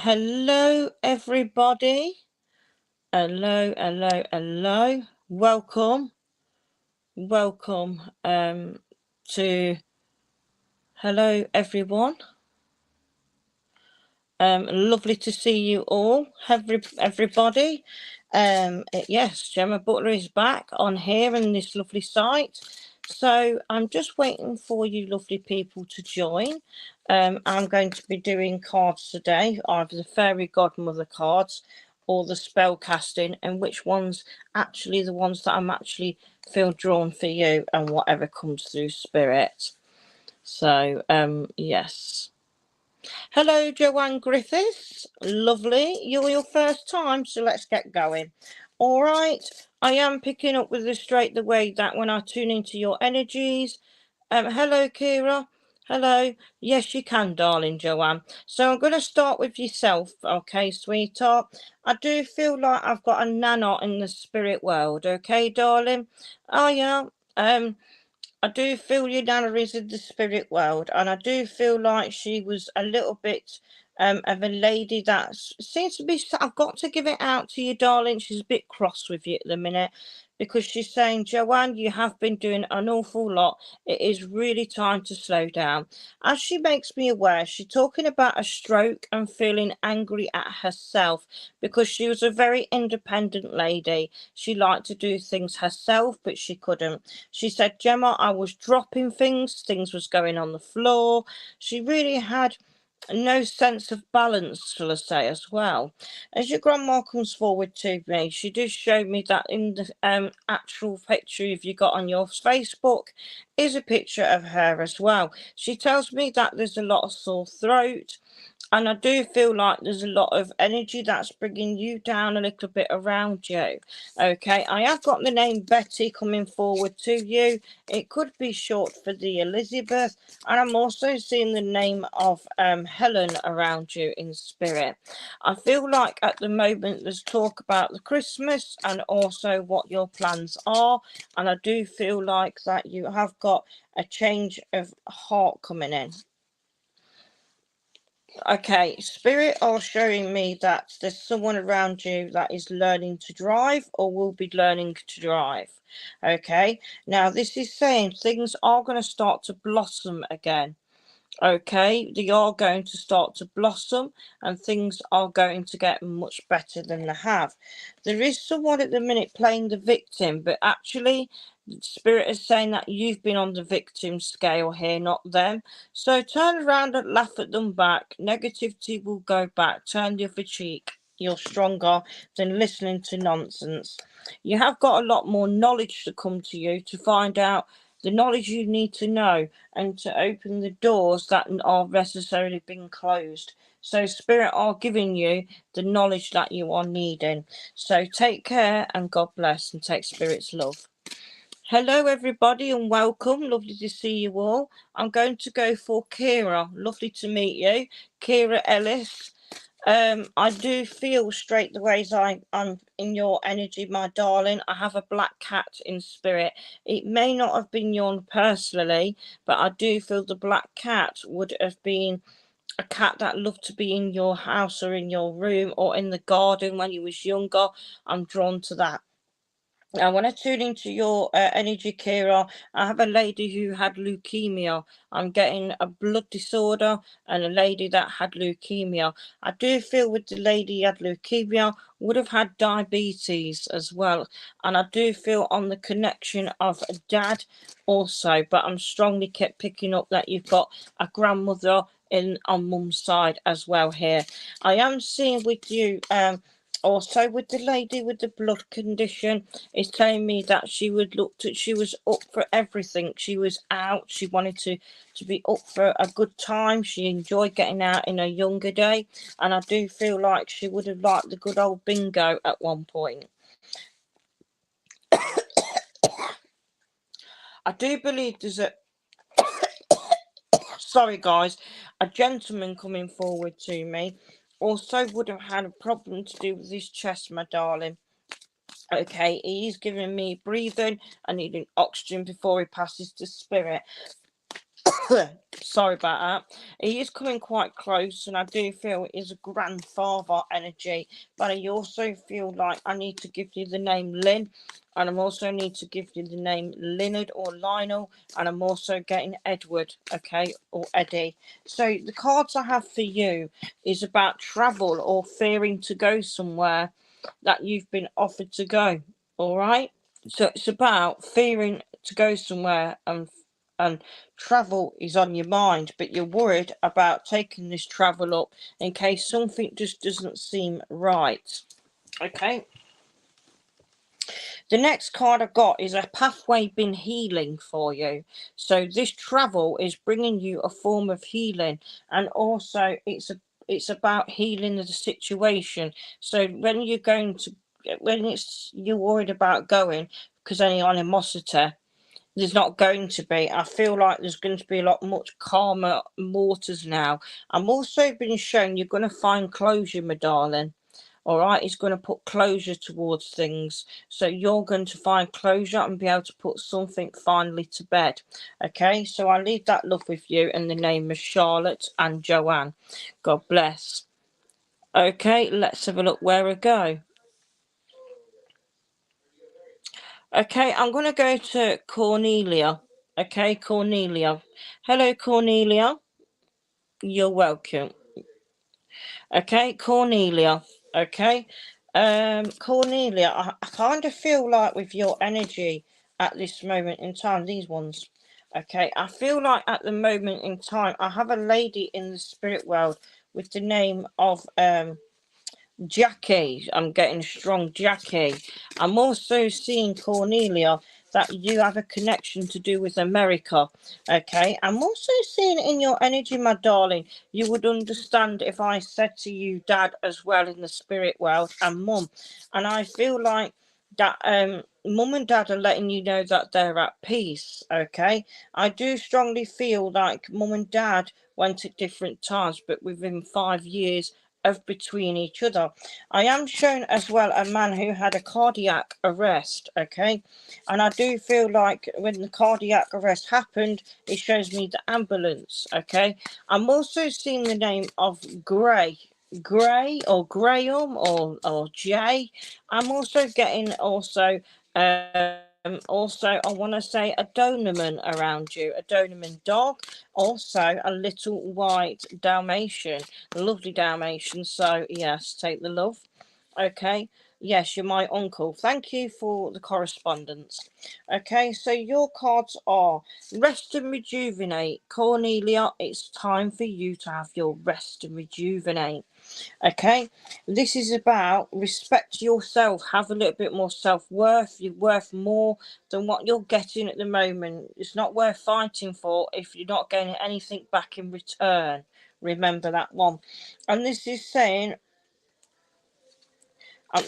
Hello, everybody. Hello, hello, hello. Welcome to hello, everyone. Lovely to see you all, everybody. Yes, Gemma Butler is back on here in this lovely site. So I'm just waiting for you lovely people to join. I'm going to be doing cards today, either the fairy godmother cards or the spell casting, and which ones actually the ones that I'm actually feel drawn for you and whatever comes through spirit. So yes. Hello, Joanne Griffiths. Lovely. You're your first time, so let's get going. All right. I am picking up with this straight the way that when I tune into your energies. Hello, Kira. Hello. Yes, you can, darling Joanne. So I'm going to start with yourself, okay, sweetheart. I do feel like I've got a nana in the spirit world, okay, darling. Oh yeah. I do feel your nana is in the spirit world, and I do feel like she was a little bit of a lady that seems to be. I've got to give it out to you, darling. She's a bit cross with you at the minute because she's saying, Joanne, you have been doing an awful lot. It is really time to slow down. As she makes me aware, she's talking about a stroke and feeling angry at herself because she was a very independent lady. She liked to do things herself, but she couldn't. She said, Gemma, I was dropping things was going on the floor. She really had no sense of balance, shall I say, as well. As your grandma comes forward to me, she does show me that in the actual picture you got on your Facebook is a picture of her as well. She tells me that there's a lot of sore throat, and I do feel like there's a lot of energy that's bringing you down a little bit around you. Okay, I have got the name Betty coming forward to you. It could be short for the Elizabeth. And I'm also seeing the name of Helen around you in spirit. I feel like at the moment there's talk about the Christmas and also what your plans are. And I do feel like that you have got a change of heart coming in. Okay, spirit are showing me that there's someone around you that is learning to drive or will be learning to drive. Okay, now this is saying things are going to start to blossom again. Okay, they are going to start to blossom and things are going to get much better than they have. There is someone at the minute playing the victim, but actually spirit is saying that you've been on the victim scale here, not them. So turn around and laugh at them back. Negativity will go back. Turn the other cheek. You're stronger than listening to nonsense. You have got a lot more knowledge to come to you to find out the knowledge you need to know and to open the doors that are necessarily being closed. So spirit are giving you the knowledge that you are needing. So take care and God bless, and take spirit's love. Hello everybody and welcome. Lovely to see you all. I'm going to go for Kira. Lovely to meet you. Kira Ellis. I do feel straight the ways I'm in your energy, my darling. I have a black cat in spirit. It may not have been yours personally, but I do feel the black cat would have been a cat that loved to be in your house or in your room or in the garden when you was younger. I'm drawn to that. Now, when I tune into your energy, Kira, I have a lady who had leukemia. I'm getting a blood disorder and a lady that had leukemia. I do feel with the lady who had leukemia would have had diabetes as well. And I do feel on the connection of a dad also. But I'm strongly kept picking up that you've got a grandmother in on mum's side as well here. I am seeing with you also with the lady with the blood condition, it's telling me that she would look to, she was up for everything. She was out. She wanted to be up for a good time. She enjoyed getting out in her younger day. And I do feel like she would have liked the good old bingo at one point. I do believe there's a sorry guys, a gentleman coming forward to me also would have had a problem to do with his chest, my darling. Okay, he's giving me breathing and needing oxygen before he passes to spirit. Sorry about that. He is coming quite close, and I do feel it is a grandfather energy. But I also feel like I need to give you the name Lynn, and I'm also need to give you the name Leonard or Lionel, and I'm also getting Edward, okay, or Eddie. So the cards I have for you is about travel or fearing to go somewhere that you've been offered to go. All right. So it's about fearing to go somewhere, and travel is on your mind, but you're worried about taking this travel up in case something just doesn't seem right. Okay. The next card I got is a pathway been healing for you. So this travel is bringing you a form of healing, and also it's about healing the situation. So when it's you're worried about going because any animosity, there's not going to be. I feel like there's going to be a lot much calmer waters now. I'm also being shown you're going to find closure, my darling. All right, it's going to put closure towards things. So you're going to find closure and be able to put something finally to bed. Okay, so I leave that love with you in the name of Charlotte and Joanne. God bless. Okay, let's have a look where I go. Okay, I'm going to go to Cornelia. Okay, Cornelia. Hello, Cornelia. You're welcome. Okay, Cornelia. Okay. Cornelia, I kind of feel like with your energy at this moment in time, these ones. Okay, I feel like at the moment in time, I have a lady in the spirit world with the name of Jackie. I'm getting strong Jackie. I'm also seeing Cornelia that you have a connection to do with America. Okay. I'm also seeing in your energy, my darling, you would understand if I said to you dad as well in the spirit world and mum. And I feel like that mum and dad are letting you know that they're at peace. Okay. I do strongly feel like mum and dad went at different times, but within 5 years of between each other. I am shown as well a man who had a cardiac arrest, okay? And I do feel like when the cardiac arrest happened, it shows me the ambulance, okay? I'm also seeing the name of Gray or Graham or Jay. I'm also getting also I want to say a Doberman around you, a Doberman dog, also a little white Dalmatian, lovely Dalmatian. So yes, take the love. Okay. Yes, you're my uncle. Thank you for the correspondence. Okay, so your cards are rest and rejuvenate. Cornelia, it's time for you to have your rest and rejuvenate. Okay, this is about respect yourself, have a little bit more self-worth. You're worth more than what you're getting at the moment. It's not worth fighting for if you're not getting anything back in return. Remember that one. And this is saying,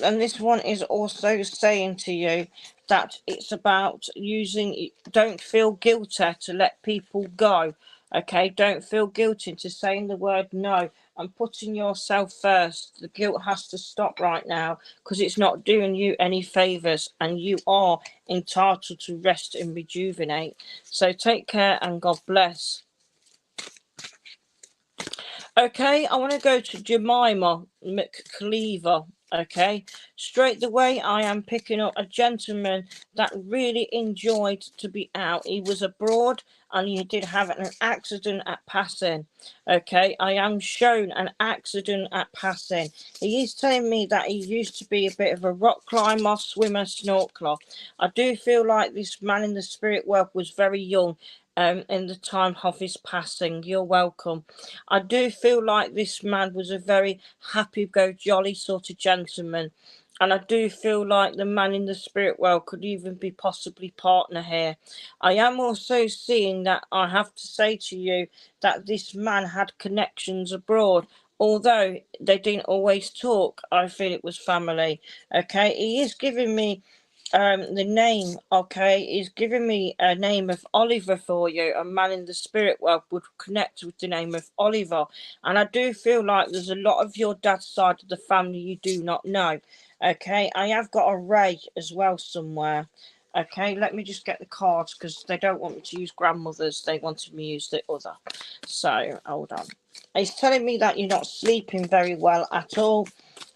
and this one is also saying to you that it's about using, don't feel guilty to let people go. Okay, don't feel guilty to saying the word no and putting yourself first. The guilt has to stop right now because it's not doing you any favors, and you are entitled to rest and rejuvenate. So take care and God bless. Okay, I want to go to Jemima McCleaver. Okay, straight away, I am picking up a gentleman that really enjoyed to be out. He was abroad and he did have an accident at passing. Okay, I am shown an accident at passing. He is telling me that he used to be a bit of a rock climber, swimmer, snorkeler. I do feel like this man in the spirit world was very young. In the time of his passing. You're welcome. I do feel like this man was a very happy go jolly sort of gentleman. And I do feel like the man in the spirit world could even be possibly partner here. I am also seeing that I have to say to you that this man had connections abroad. Although they didn't always talk, I feel it was family. Okay, he is giving me the name, okay, is giving me a name of Oliver for you. A man in the spirit world would connect with the name of Oliver. And I do feel like there's a lot of your dad's side of the family you do not know. Okay, I have got a Ray as well somewhere. Okay, let me just get the cards because they don't want me to use grandmother's. They wanted me to use the other. So, hold on. It's telling me that you're not sleeping very well at all.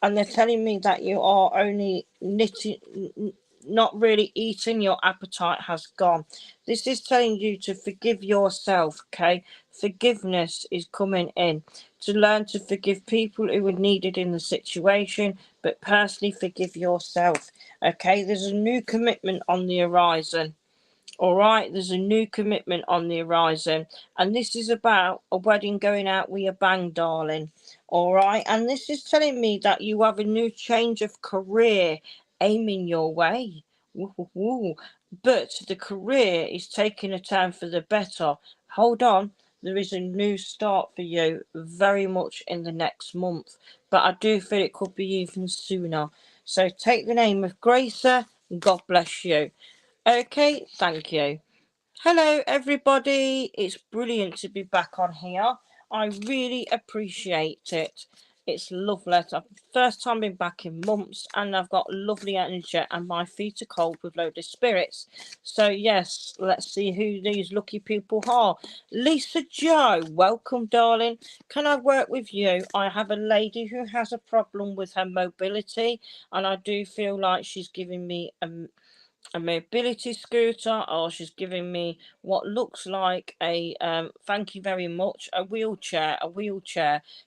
And they're telling me that you are only not really eating. Your appetite has gone. This is telling you to forgive yourself, okay? Forgiveness is coming in. To learn to forgive people who were needed in the situation, but personally forgive yourself. Okay, there's a new commitment on the horizon. All right, there's a new commitment on the horizon, and this is about a wedding going out with a bang, darling. All right, and this is telling me that you have a new change of career aiming your way. Woo-hoo-hoo. But the career is taking a turn for the better. Hold on, there is a new start for you very much in the next month, but I do feel it could be even sooner. So take the name of Gracer, and God bless you. Okay, thank you. Hello, everybody. It's brilliant to be back on here. I really appreciate it. It's lovely. It's the first time been back in months, and I've got lovely energy, and my feet are cold with load of spirits. So yes, let's see who these lucky people are. Lisa Joe, welcome, darling. Can I work with you? I have a lady who has a problem with her mobility, and I do feel like she's giving me a mobility scooter, or she's giving me what looks like a thank you very much, a wheelchair.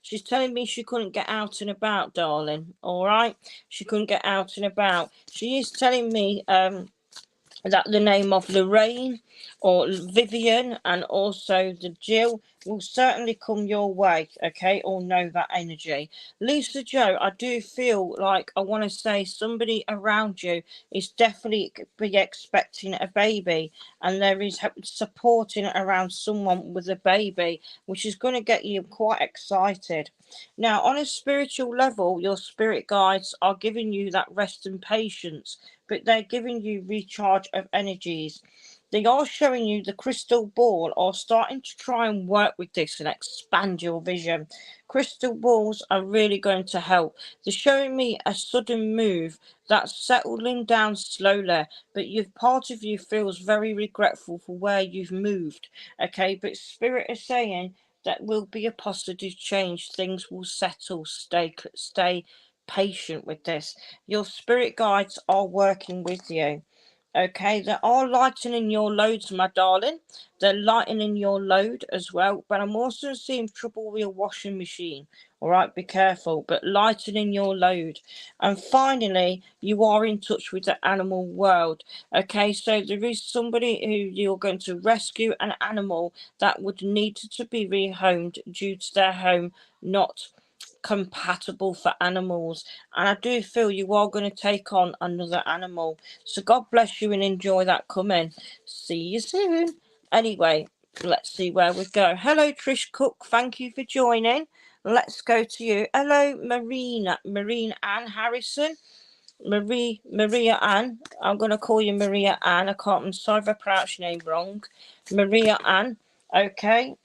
She's telling me she couldn't get out and about, darling. All right, she couldn't get out and about. She is telling me that the name of Lorraine or Vivian and also the Jill will certainly come your way, okay, or know that energy. Lisa Joe, I do feel like I want to say somebody around you is definitely be expecting a baby, and there is supporting around someone with a baby, which is going to get you quite excited. Now, on a spiritual level, your spirit guides are giving you that rest and patience, but they're giving you recharge of energies. They are showing you the crystal ball, or starting to try and work with this and expand your vision. Crystal balls are really going to help. They're showing me a sudden move that's settling down slowly, but you've part of you feels very regretful for where you've moved. Okay, but spirit is saying that will be a positive change. Things will settle. Stay patient with this. Your spirit guides are working with you. Okay, they are lightening your loads, my darling. They're lightening your load as well. But I'm also seeing trouble with your washing machine. All right, be careful. But lightening your load. And finally, you are in touch with the animal world. Okay, so there is somebody who you're going to rescue an animal that would need to be rehomed due to their home not compatible for animals, and I do feel you are going to take on another animal. So God bless you and enjoy that coming. See you soon. Anyway, let's see where we go. Hello, Trish Cook. Thank you for joining. Let's go to you. Hello, Marine Ann Harrison. Maria Ann. I'm going to call you Maria Ann. I can't. I'm sorry if I pronounced your name wrong. Maria Ann. Okay.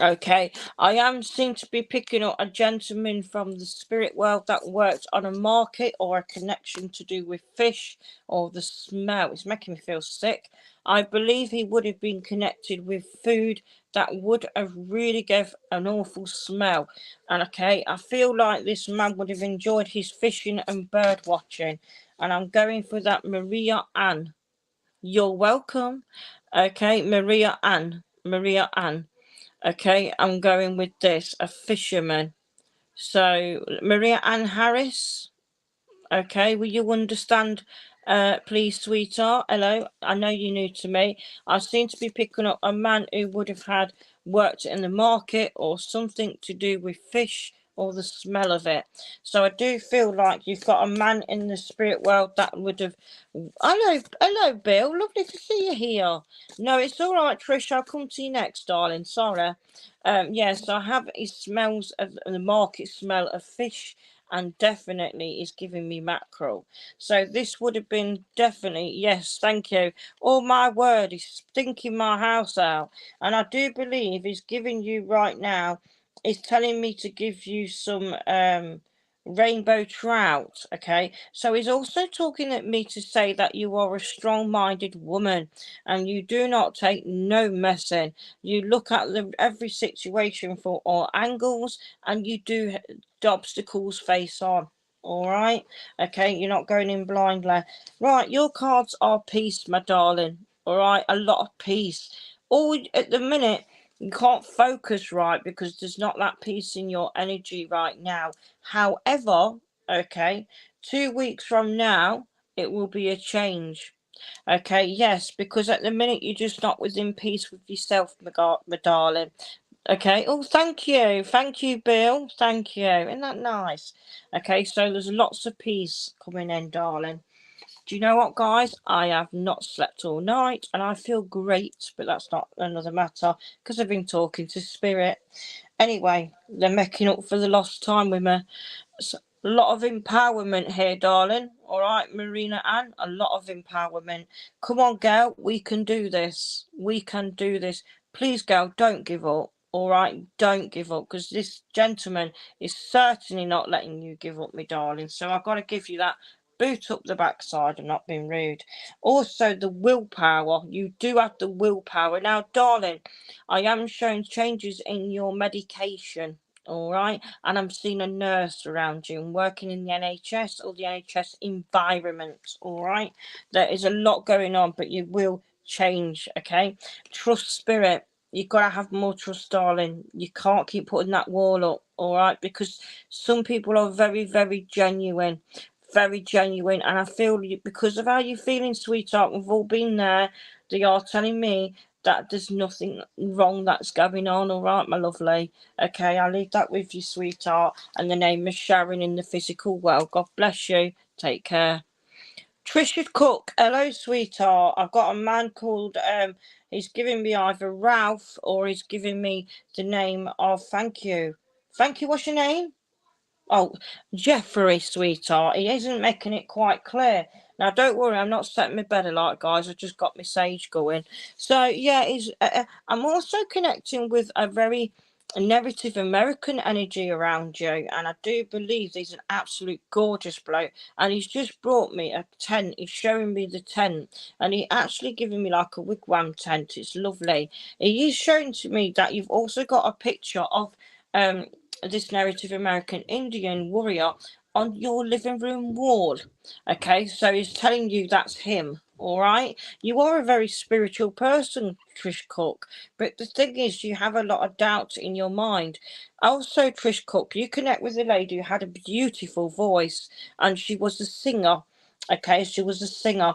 Okay, I am seem to be picking up a gentleman from the spirit world that worked on a market, or a connection to do with fish, or the smell. It's making me feel sick. I believe he would have been connected with food that would have really gave an awful smell. And okay, I feel like this man would have enjoyed his fishing and bird watching. And I'm going for that Maria Ann. You're welcome. Okay, Maria Ann. Maria Ann. Okay, I'm going with this, a fisherman. So, Maria Ann Harris. Okay, will you understand, please, sweetheart? Hello, I know you're new to me. I seem to be picking up a man who would have had worked in the market, or something to do with fish, or the smell of it. So I do feel like you've got a man in the spirit world that would have. Hello, Bill. Lovely to see you here. No, it's all right, Trish. I'll come to you next, darling. Sorry. Yes, I have. It smells of the market smell of fish, and definitely is giving me mackerel. So this would have been definitely, yes, thank you. Oh my word, he's stinking my house out. And I do believe he's giving you right now, he's telling me to give you some rainbow trout. Okay, so he's also talking at me to say that you are a strong-minded woman and you do not take no messing. You look at every situation from all angles and you do the obstacles face on. All right, okay, you're not going in blindly. Right, your cards are peace, my darling. All right, a lot of peace. All at the minute you can't focus right because there's not that peace in your energy right now. However, okay, 2 weeks from now, it will be a change. Okay, yes, because at the minute you're just not within peace with yourself, my darling. Okay, oh, thank you. Thank you, Bill. Thank you. Isn't that nice? Okay, so there's lots of peace coming in, darling. Do you know what, guys? I have not slept all night and I feel great, but that's not another matter because I've been talking to Spirit. Anyway, they're making up for the lost time with me. So, a lot of empowerment here, darling. All right, Marina Ann, a lot of empowerment. Come on, girl, we can do this. We can do this. Please, girl, don't give up. All right, don't give up because this gentleman is certainly not letting you give up, my darling. So I've got to give you that boot up the backside. I'm not being rude. Also, the willpower. You do have the willpower. Now, darling, I am showing changes in your medication. All right, and I'm seeing a nurse around you and working in the NHS or the NHS environment. All right, there is a lot going on, but you will change. Okay, trust Spirit. You've got to have more trust, darling. You can't keep putting that wall up. All right, because some people are very, very genuine. Very genuine, and I feel you because of how you're feeling, sweetheart. We've all been there. They are telling me that there's nothing wrong that's going on. All right, my lovely. Okay, I'll leave that with you, sweetheart. And the name is Sharon in the physical world. God bless you. Take care. Trisha Cook. Hello, sweetheart. I've got a man called he's giving me either Ralph or he's giving me the name of Thank you. Thank you, what's your name? Oh, Jeffrey, sweetheart. He isn't making it quite clear. Now, don't worry, I'm not setting my bed alight, guys. I've just got my sage going. So, yeah, I'm also connecting with a very Native American energy around you. And I do believe he's an absolute gorgeous bloke. And he's just brought me a tent. He's showing me the tent. And he actually giving me like a wigwam tent. It's lovely. He is showing to me that you've also got a picture of this Native American Indian warrior on your living room wall. Okay, so he's telling you that's him. All right, you are a very spiritual person, Trish Cook, but the thing is, you have a lot of doubt in your mind. Also, Trish Cook, you connect with a lady who had a beautiful voice, and she was a singer. Okay, she was a singer.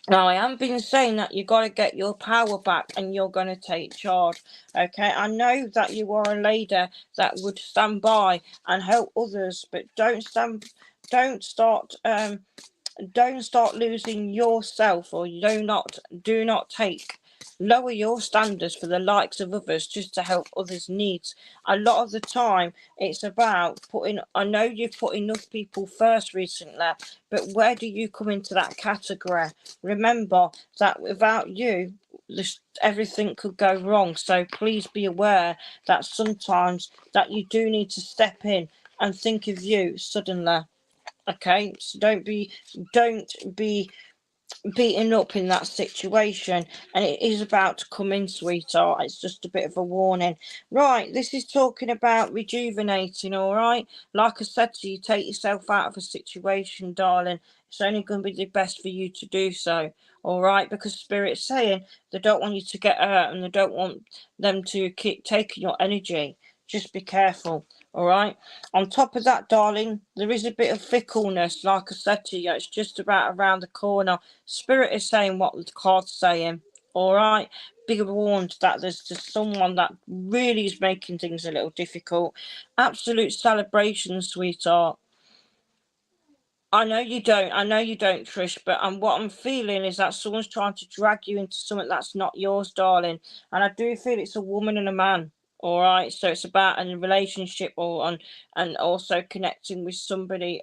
Now, I haven't been saying that you got to get your power back and you're going to take charge. Okay, I know that you are a lady that would stand by and help others, but don't start losing yourself, or do not lower your standards for the likes of others just to help others' needs. A lot of the time it's about I know you've put enough people first recently, but where do you come into that category? Remember that without you, everything could go wrong. So please be aware that sometimes that you do need to step in and think of you suddenly. Okay, so don't be beaten up in that situation, and it is about to come in, sweetheart. It's just a bit of a warning. Right, this is talking about rejuvenating. All right, like I said to you, take yourself out of a situation, darling. It's only going to be the best for you to do so. All right, because Spirit's saying they don't want you to get hurt and they don't want them to keep taking your energy. Just be careful. All right. On top of that, darling, there is a bit of fickleness. Like I said to you, it's just about around the corner. Spirit is saying what the card's saying. All right. Be warned that there's just someone that really is making things a little difficult. Absolute celebration, sweetheart. I know you don't. I know you don't, Trish. But what I'm feeling is that someone's trying to drag you into something that's not yours, darling. And I do feel it's a woman and a man. All right. So it's about a relationship, and also connecting with somebody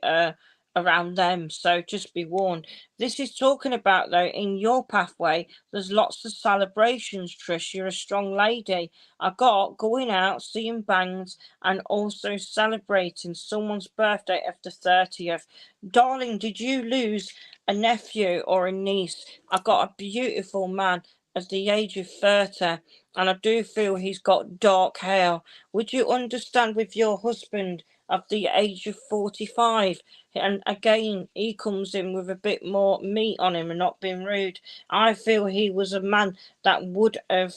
around them, so just be warned. This is talking about, though, in your pathway there's lots of celebrations, Trish. You're a strong lady. I got going out, seeing bangs, and also celebrating someone's birthday of the 30th. Darling, did you lose a nephew or a niece? I got a beautiful man at the age of 30, and I do feel he's got dark hair. Would you understand with your husband at the age of 45? And again, he comes in with a bit more meat on him and not being rude. I feel he was a man that would have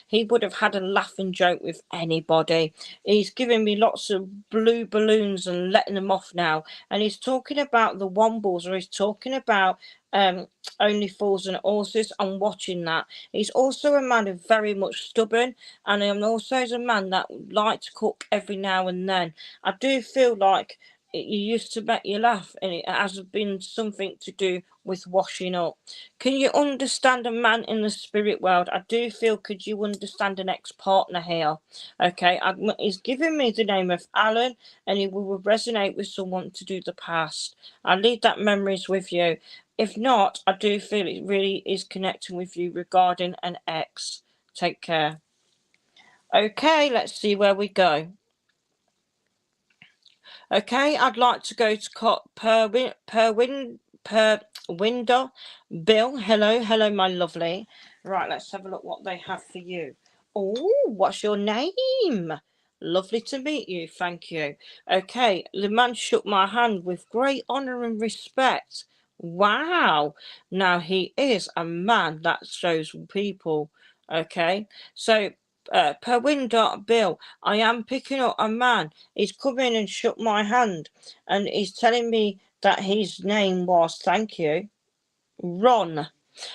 he would have had a laughing joke with anybody. He's giving me lots of blue balloons and letting them off now, and he's talking about the Wombles, or he's talking about Only Fools and Horses. I'm watching that. He's also a man who's very much stubborn, and I'm also a man that likes to cook every now and then. I do feel like you used to make you laugh, and it has been something to do with washing up. Can you understand a man in the spirit world? I do feel, could you understand an ex-partner here? Okay, he's giving me the name of Alan, and he will resonate with someone to do the past. I leave that memories with you. If not, I do feel it really is connecting with you regarding an ex. Take care. Okay, let's see where we go. Okay, I'd like to go to per window. Bill, hello, my lovely. Right, let's have a look what they have for you. Oh, what's your name? Lovely to meet you, thank you. Okay, the man shook my hand with great honour and respect. Wow. Now he is a man that shows people. Okay, so per window, Bill, I am picking up a man. He's come in and shook my hand, and he's telling me that his name was, thank you, Ron.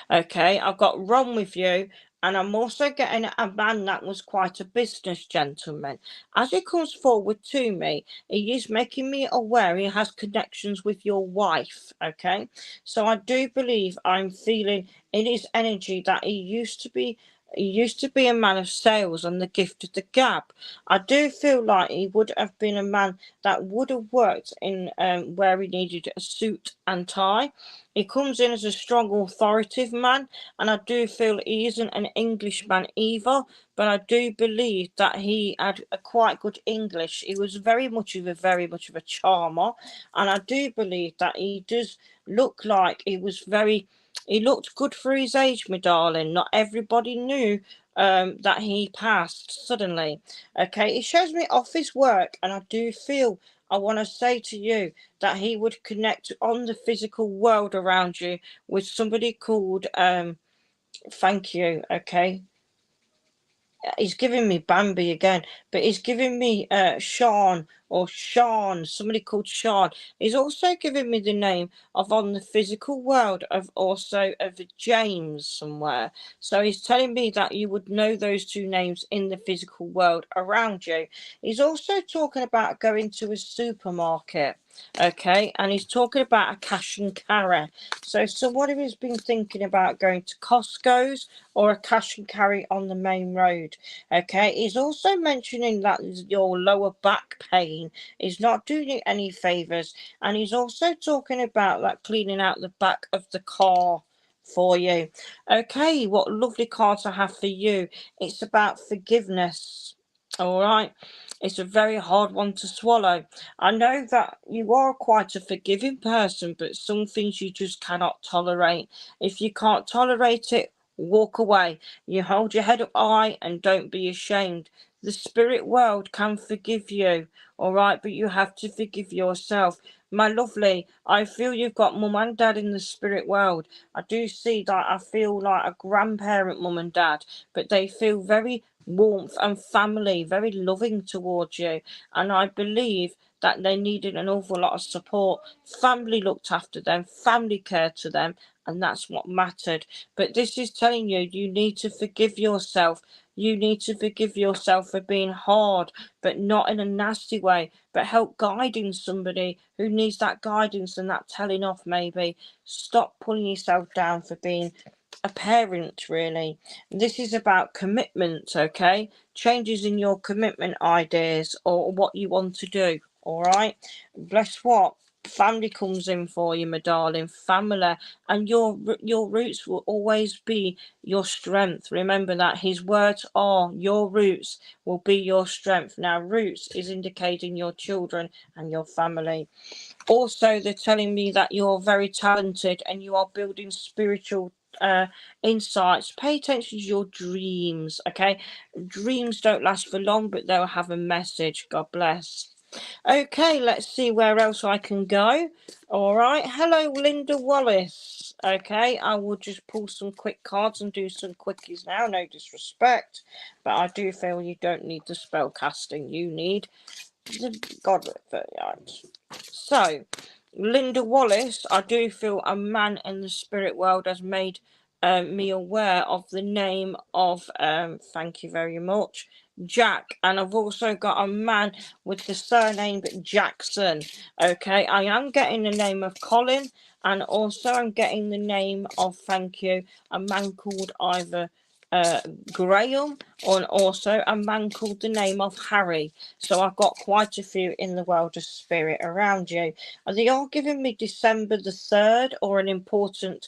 Okay, I've got Ron with you, and I'm also getting a man that was quite a business gentleman. As he comes forward to me, he is making me aware he has connections with your wife. Okay, so I do believe I'm feeling in his energy that he used to be. He used to be a man of sales and the gift of the gab. I do feel like he would have been a man that would have worked in where he needed a suit and tie. He comes in as a strong, authoritative man, and I do feel he isn't an Englishman either, but I do believe that he had a quite good English. He was very much of a charmer, and I do believe that he does look like he looked good for his age, my darling. Not everybody knew that he passed suddenly. Okay, it shows me office work, and I do feel I want to say to you that he would connect on the physical world around you with somebody called thank you. Okay, he's giving me Bambi again, but he's giving me Sean or Sean, somebody called Sean. He's also giving me the name of on the physical world of also of James somewhere. So he's telling me that you would know those two names in the physical world around you. He's also talking about going to a supermarket. Okay, and he's talking about a cash and carry. So somebody has been thinking about going to Costco's or a cash and carry on the main road. Okay, he's also mentioning that your lower back pain is not doing you any favors, and he's also talking about like cleaning out the back of the car for you. Okay, what lovely cards I have for you. It's about forgiveness. All right, it's a very hard one to swallow. I know that you are quite a forgiving person, but some things you just cannot tolerate. If you can't tolerate it, walk away. You hold your head up high and don't be ashamed. The spirit world can forgive you, all right, but you have to forgive yourself. My lovely, I feel you've got mum and dad in the spirit world. I do see that. I feel like a grandparent, mum and dad, but they feel very warmth and family, very loving towards you. And I believe that they needed an awful lot of support. Family looked after them, family cared to them, and that's what mattered. But this is telling you, you need to forgive yourself. You need to forgive yourself for being hard, but not in a nasty way, but help guiding somebody who needs that guidance and that telling off maybe. Stop pulling yourself down for being a parent, really. This is about commitment, okay? Changes in your commitment ideas or what you want to do, all right? Bless what? family comes in for you, my darling, family, and your roots will always be your strength. Remember that his words are your roots will be your strength. Now, roots is indicating your children and your family. Also, they're telling me that you're very talented and you are building spiritual insights. Pay attention to your dreams, okay? Dreams don't last for long, but they'll have a message. God bless. Okay, let's see where else I can go. All right. Hello, Linda Wallace. Okay, I will just pull some quick cards and do some quickies now. No disrespect, but I do feel you don't need the spell casting. You need the godly arts. So, Linda Wallace, I do feel a man in the spirit world has made me aware of the name of, thank you very much, Jack. And I've also got a man with the surname Jackson. Okay, I am getting the name of Colin, and also I'm getting the name of, thank you, a man called either Graham, and also a man called the name of Harry. So I've got quite a few in the world of spirit around you. And they are giving me December the 3rd, or an important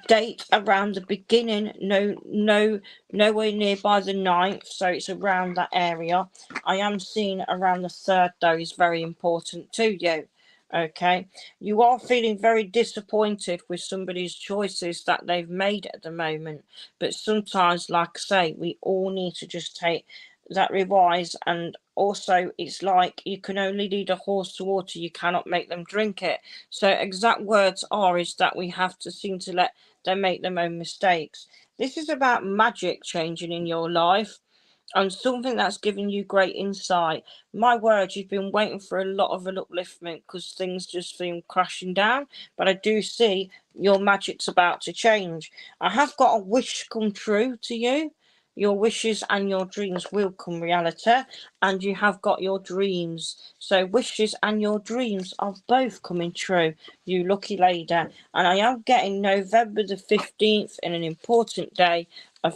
date around the beginning. Nowhere nearby the 9th, so it's around that area. I am seeing around the 3rd though is very important to you. Okay, you are feeling very disappointed with somebody's choices that they've made at the moment, but sometimes, like I say, we all need to just take that revise. And also, it's like you can only lead a horse to water, you cannot make them drink it. So exact words are is that we have to seem to let them make their own mistakes. This is about magic changing in your life, and something that's giving you great insight. My word, you've been waiting for a lot of an upliftment because things just seem crashing down, but I do see your magic's about to change. I have got a wish come true to you. Your wishes and your dreams will come reality, and you have got your dreams. So wishes and your dreams are both coming true, you lucky lady. And I am getting November the 15th in an important day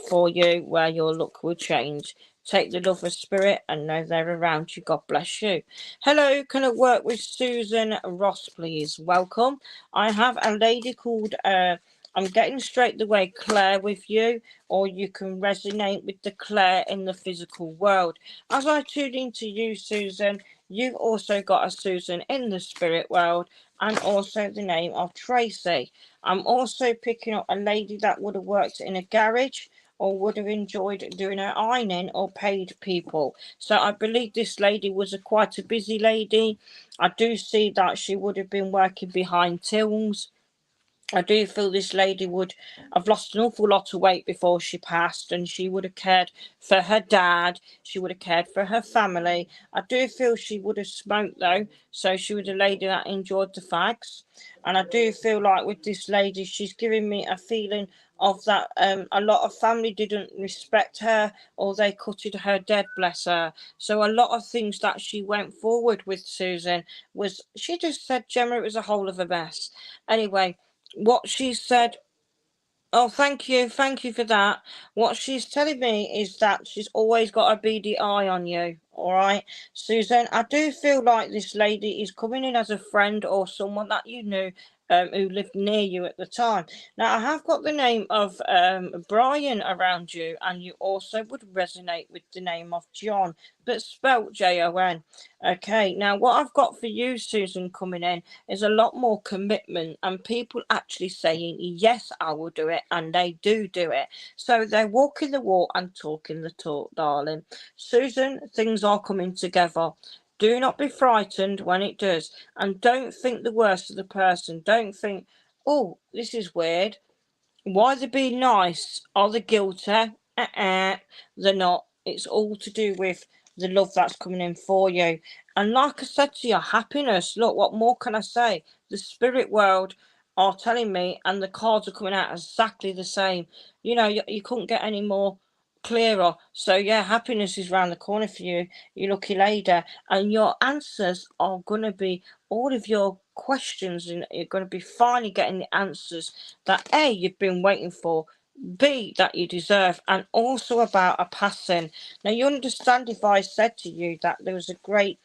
for you where your luck will change. Take the love of spirit and know they're around you. God bless you. Hello, can I work with Susan Ross, please? Welcome. I have a lady called, I'm getting straight the way Claire with you, or you can resonate with the Claire in the physical world. As I tuned into you, Susan, you've also got a Susan in the spirit world, and also the name of Tracy. I'm also picking up a lady that would have worked in a garage, or would have enjoyed doing her ironing, or paid people. So I believe this lady was quite a busy lady. I do see that she would have been working behind tills. I do feel this lady would have lost an awful lot of weight before she passed, and she would have cared for her dad. She would have cared for her family. I do feel she would have smoked though, so she was a lady that enjoyed the fags. And I do feel like with this lady, she's giving me a feeling of that a lot of family didn't respect her, or they cutted her dead, bless her. So a lot of things that she went forward with, Susan, was she just said, Gemma, it was a whole of a mess. Anyway, what she said, oh, thank you for that. What she's telling me is that she's always got a beady eye on you. All right, Susan, I do feel like this lady is coming in as a friend or someone that you knew, who lived near you at the time. Now, I have got the name of Brian around you, and you also would resonate with the name of John, but spelt Jon. Okay, now what I've got for you, Susan, coming in is a lot more commitment, and people actually saying, yes, I will do it, and they do it. So they're walking the walk and talking the talk, darling. Susan, things are coming together. Do not be frightened when it does, and don't think the worst of the person. Don't think, oh, this is weird. Why they be nice? Are they guilty? They're not. It's all to do with the love that's coming in for you. And like I said to you, happiness. Look, what more can I say? The spirit world are telling me, and the cards are coming out exactly the same. You know, you couldn't get any more clearer. So yeah, happiness is round the corner for you, you lucky lady. And your answers are going to be all of your questions, and you're going to be finally getting the answers that A, you've been waiting for, B, that you deserve, and also about a passing. Now, you understand if I said to you that there was a great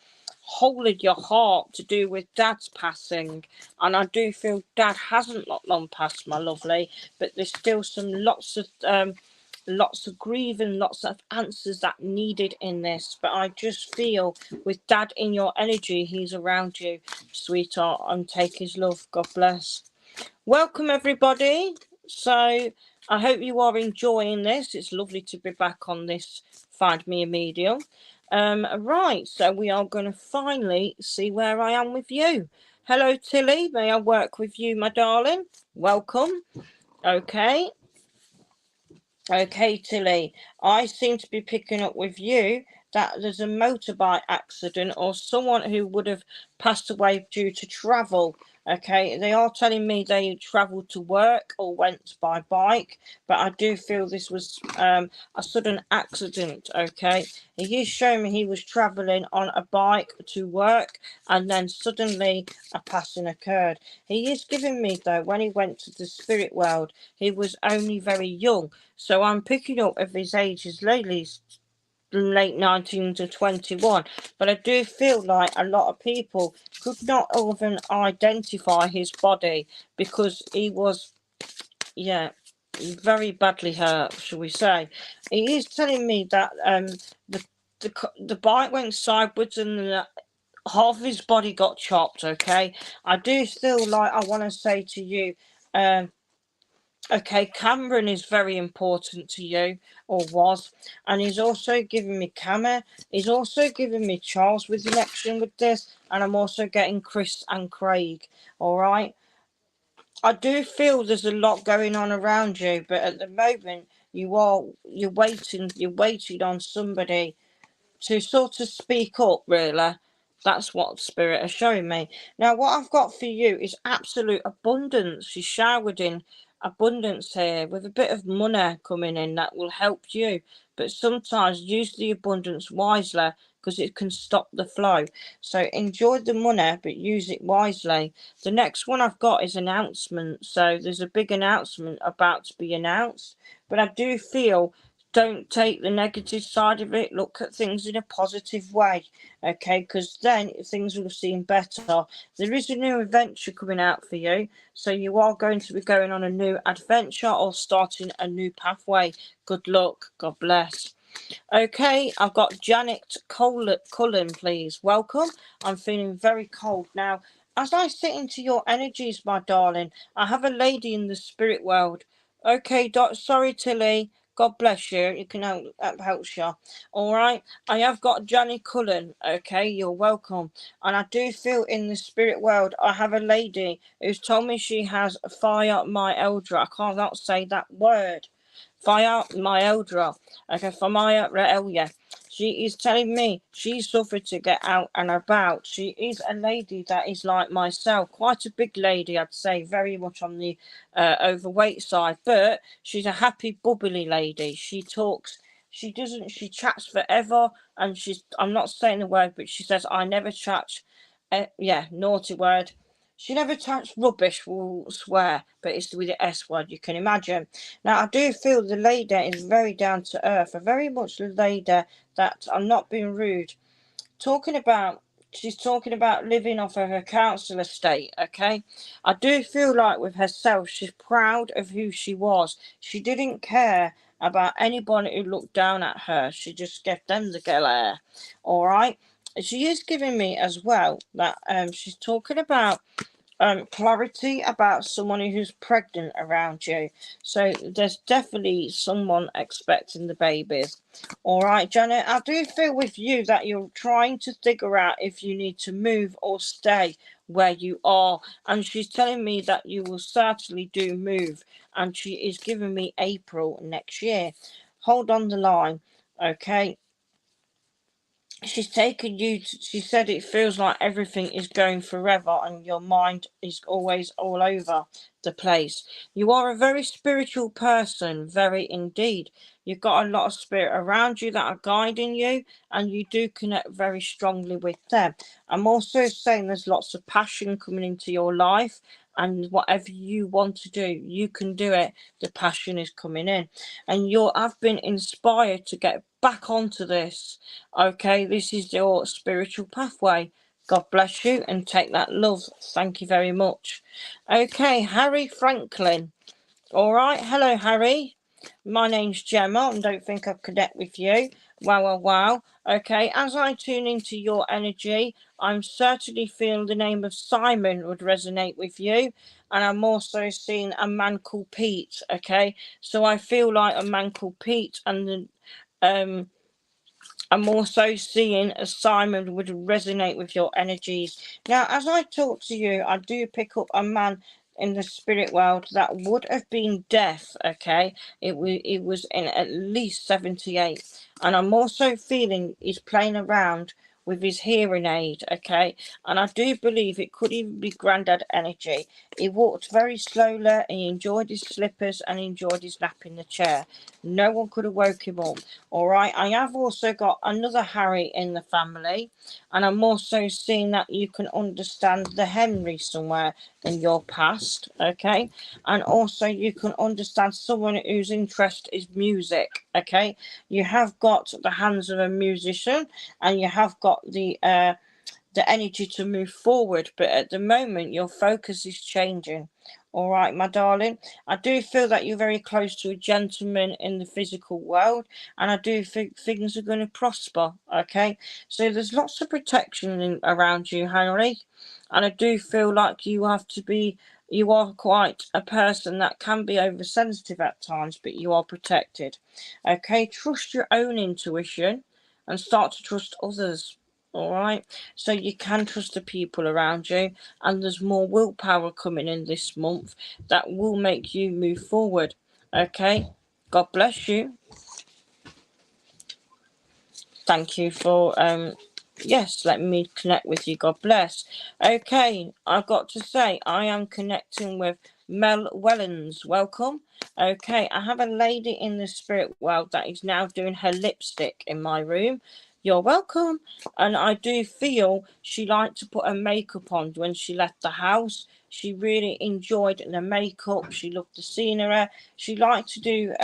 hole in your heart to do with Dad's passing, and I do feel Dad hasn't long passed, my lovely, but there's still some lots of grieving, lots of answers that needed in this. But I just feel with Dad in your energy, he's around you, sweetheart, and take his love. God bless. Welcome everybody. So I hope you are enjoying this. It's lovely to be back on this Find Me a Medium. Right, so we are going to finally see where I am with you. Hello Tilly, may I work with you, my darling? Welcome. Okay, Tilly, I seem to be picking up with you that there's a motorbike accident or someone who would have passed away due to travel. Okay, they are telling me they travelled to work or went by bike, but I do feel this was a sudden accident. Okay, he is showing me he was travelling on a bike to work and then suddenly a passing occurred. He is giving me, though, when he went to the spirit world, he was only very young. So I'm picking up if his age is late 19 to 21, but I do feel like a lot of people could not even identify his body because he was, very badly hurt, shall we say. He is telling me that the bike went sideways and half of his body got chopped. Okay, I do feel like I want to say to you, okay, Cameron is very important to you, or was, and he's also giving me Cameron. He's also giving me Charles with the connection with this, and I'm also getting Chris and Craig. All right, I do feel there's a lot going on around you, but at the moment you're waiting on somebody to sort of speak up, really. That's what Spirit is showing me. Now, what I've got for you is absolute abundance. You showered in abundance here with a bit of money coming in that will help you. But sometimes use the abundance wisely because it can stop the flow. So enjoy the money, but use it wisely. The next one I've got is announcement. So there's a big announcement about to be announced. But I do feel don't take the negative side of it. Look at things in a positive way, okay? Because then things will seem better. There is a new adventure coming out for you, so you are going to be going on a new adventure or starting a new pathway. Good luck. God bless. Okay, I've got Janet Cullen, please. Welcome. I'm feeling very cold now. As I sit into your energies, my darling, I have a lady in the spirit world. Okay, sorry, Tilly. God bless you. You can help you. All right. I have got Janet Cullen. Okay, you're welcome. And I do feel in the spirit world, I have a lady who's told me she has fire my eldra. I cannot say that word. Fire my eldra. Okay, for my yeah. She is telling me she suffered to get out and about. She is a lady that is like myself, quite a big lady, I'd say, very much on the overweight side, but she's a happy, bubbly lady. She talks, she chats forever, and I'm not saying the word, but she says, I never chat, naughty word. She never chats rubbish, will swear, but it's with the S word, you can imagine. Now, I do feel the lady is very down to earth, a very much the lady that I'm not being rude. She's talking about living off of her council estate, okay? I do feel like with herself, she's proud of who she was. She didn't care about anybody who looked down at her. She just gave them the glare, all right? She is giving me as well that she's talking about clarity about someone who's pregnant around you. So there's definitely someone expecting the babies. All right, Janet, I do feel with you that you're trying to figure out if you need to move or stay where you are. And she's telling me that you will certainly do move. And she is giving me April next year. Hold on the line, okay? She's taken you she said it feels like everything is going forever and your mind is always all over the place. You are a very spiritual person, very indeed. You've got a lot of spirit around you that are guiding you, and you do connect very strongly with them. I'm also saying there's lots of passion coming into your life, and whatever you want to do, you can do it. The passion is coming in, and I've been inspired to get back onto this. Okay, this is your spiritual pathway. God bless you and take that love. Thank you very much. Okay, Harry Franklin. All right. Hello, Harry. My name's Gemma and don't think I'll connect with you. Wow, wow, wow. Okay, as I tune into your energy, I'm certainly feeling the name of Simon would resonate with you. And I'm also seeing a man called Pete. Okay, so I feel like a man called Pete and the I'm also seeing as Simon would resonate with your energies. Now, as I talk to you, I do pick up a man in the spirit world that would have been deaf. Okay, it was in at least 78, and I'm also feeling he's playing around with his hearing aid. Okay, and I do believe it could even be granddad energy. He walked very slowly, and he enjoyed his slippers and enjoyed his nap in the chair. No one could have woke him up. All right. I have also got another Harry in the family, and I'm also seeing that you can understand the Henry somewhere in your past. Okay, and also you can understand someone whose interest is music. Okay, you have got the hands of a musician, and you have got the energy to move forward, but at the moment your focus is changing. All right, my darling. I do feel that you're very close to a gentleman in the physical world, and I do think things are going to prosper. Okay, so there's lots of protection around you, Harry, and I do feel like you are quite a person that can be oversensitive at times, but you are protected. Okay, trust your own intuition and start to trust others. All right, so you can trust the people around you, and there's more willpower coming in this month that will make you move forward. Okay, God bless you. Thank you for yes, let me connect with you. God bless. Okay, I've got to say I am connecting with Mel Wellens. Welcome. Okay, I have a lady in the spirit world that is now doing her lipstick in my room. You're welcome. And I do feel she liked to put her makeup on when she left the house. She really enjoyed the makeup. She loved the scenery. She liked to do